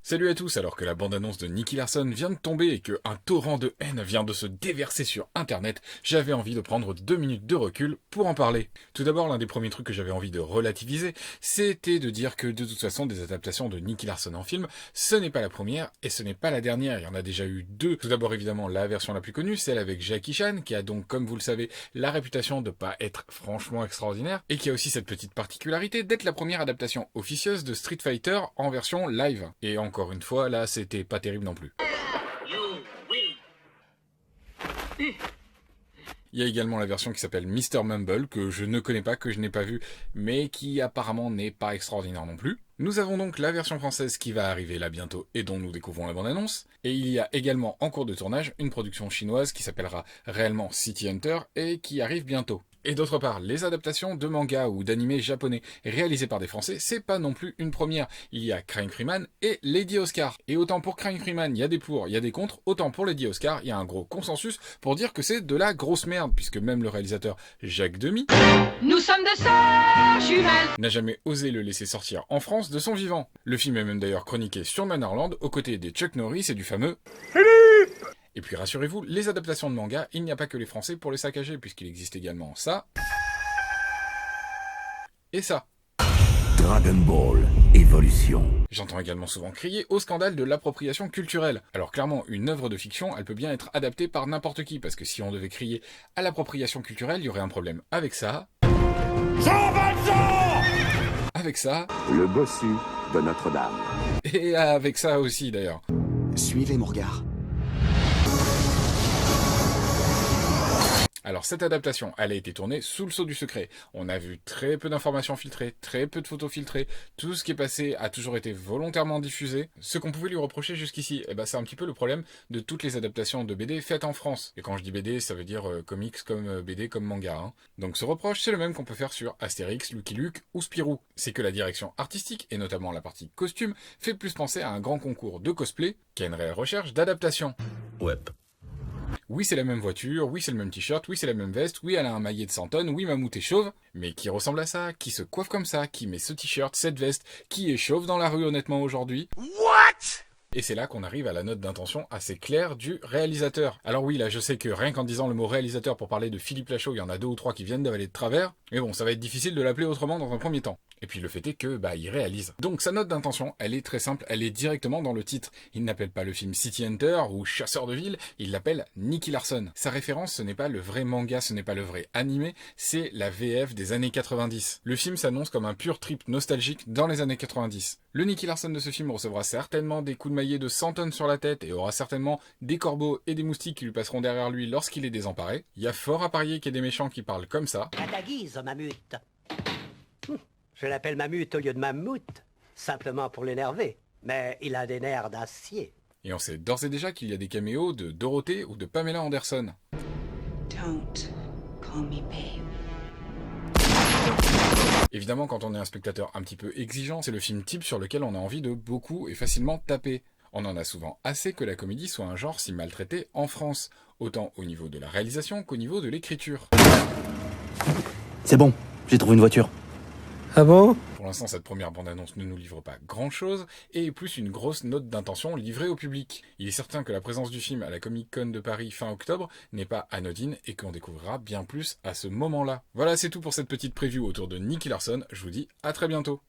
Salut à tous, alors que la bande-annonce de Nicky Larson vient de tomber et que un torrent de haine vient de se déverser sur internet, j'avais envie de prendre 2 minutes de recul pour en parler. Tout d'abord, l'un des premiers trucs que j'avais envie de relativiser, c'était de dire que de toute façon, des adaptations de Nicky Larson en film, ce n'est pas la première et ce n'est pas la dernière, il y en a déjà eu deux. Tout d'abord, évidemment, la version la plus connue, celle avec Jackie Chan, qui a donc, comme vous le savez, la réputation de pas être franchement extraordinaire, et qui a aussi cette petite particularité d'être la première adaptation officieuse de Street Fighter en version live. Et encore une fois, là, c'était pas terrible non plus. Il y a également la version qui s'appelle Mr. Mumble, que je ne connais pas, que je n'ai pas vue, mais qui apparemment n'est pas extraordinaire non plus. Nous avons donc la version française qui va arriver là bientôt et dont nous découvrons la bande-annonce. Et il y a également en cours de tournage une production chinoise qui s'appellera réellement City Hunter et qui arrive bientôt. Et d'autre part, les adaptations de mangas ou d'animés japonais réalisés par des Français, c'est pas non plus une première. Il y a Crying Freeman et Lady Oscar. Et autant pour Crying Freeman, il y a des pour, il y a des contre, autant pour Lady Oscar, il y a un gros consensus pour dire que c'est de la grosse merde, puisque même le réalisateur Jacques Demy, nous sommes de sœurs jumelles, n'a jamais osé le laisser sortir en France de son vivant. Le film est même d'ailleurs chroniqué sur Manarland aux côtés des Chuck Norris et du fameux Philippe. Et puis rassurez-vous, les adaptations de manga, il n'y a pas que les Français pour les saccager, puisqu'il existe également ça et ça. Dragon Ball Evolution. J'entends également souvent crier au scandale de l'appropriation culturelle. Alors clairement, une œuvre de fiction, elle peut bien être adaptée par n'importe qui, parce que si on devait crier à l'appropriation culturelle, il y aurait un problème avec ça, Jean Valjean, avec ça, le bossu de Notre-Dame. et avec ça aussi d'ailleurs. Suivez mon regard. Alors cette adaptation, elle a été tournée sous le sceau du secret. On a vu très peu d'informations filtrées, très peu de photos filtrées. Tout ce qui est passé a toujours été volontairement diffusé. Ce qu'on pouvait lui reprocher jusqu'ici, c'est un petit peu le problème de toutes les adaptations de BD faites en France. Et quand je dis BD, ça veut dire comics comme BD comme manga. Hein. Donc ce reproche, c'est le même qu'on peut faire sur Astérix, Lucky Luke ou Spirou. C'est que la direction artistique, et notamment la partie costume, fait plus penser à un grand concours de cosplay qu'à une réelle recherche d'adaptation. Ouais. Oui, c'est la même voiture, oui, c'est le même t-shirt, oui, c'est la même veste, oui, elle a un maillet de 100 tonnes, oui, Mammouth est chauve. Mais qui ressemble à ça? Qui se coiffe comme ça? Qui met ce t-shirt, cette veste? Qui est chauve dans la rue, honnêtement, aujourd'hui? What? Et c'est là qu'on arrive à la note d'intention assez claire du réalisateur. Alors oui, là, je sais que rien qu'en disant le mot réalisateur pour parler de Philippe Lachaud, il y en a 2 ou 3 qui viennent d'avaler de travers. Mais bon, ça va être difficile de l'appeler autrement dans un premier temps. Et puis le fait est que, il réalise. Donc sa note d'intention, elle est très simple, elle est directement dans le titre. Il n'appelle pas le film City Hunter ou Chasseur de ville, il l'appelle Nicky Larson. Sa référence, ce n'est pas le vrai manga, ce n'est pas le vrai animé, c'est la VF des années 90. Le film s'annonce comme un pur trip nostalgique dans les années 90. Le Nicky Larson de ce film recevra certainement des coups de maillet de 100 tonnes sur la tête et aura certainement des corbeaux et des moustiques qui lui passeront derrière lui lorsqu'il est désemparé. Il y a fort à parier qu'il y ait des méchants qui parlent comme ça. À ta guise, Mammouth. Je l'appelle Mammouth au lieu de Mammouth, simplement pour l'énerver. Mais il a des nerfs d'acier. Et on sait d'ores et déjà qu'il y a des caméos de Dorothée ou de Pamela Anderson. don't call me babe. Évidemment, quand on est un spectateur un petit peu exigeant, c'est le film type sur lequel on a envie de beaucoup et facilement taper. On en a souvent assez que la comédie soit un genre si maltraité en France, autant au niveau de la réalisation qu'au niveau de l'écriture. C'est bon, j'ai trouvé une voiture. Ah bon? Pour l'instant, cette première bande-annonce ne nous livre pas grand-chose, et est plus une grosse note d'intention livrée au public. Il est certain que la présence du film à la Comic-Con de Paris fin octobre n'est pas anodine, et qu'on découvrira bien plus à ce moment-là. Voilà, c'est tout pour cette petite preview autour de Nicky Larson, je vous dis à très bientôt.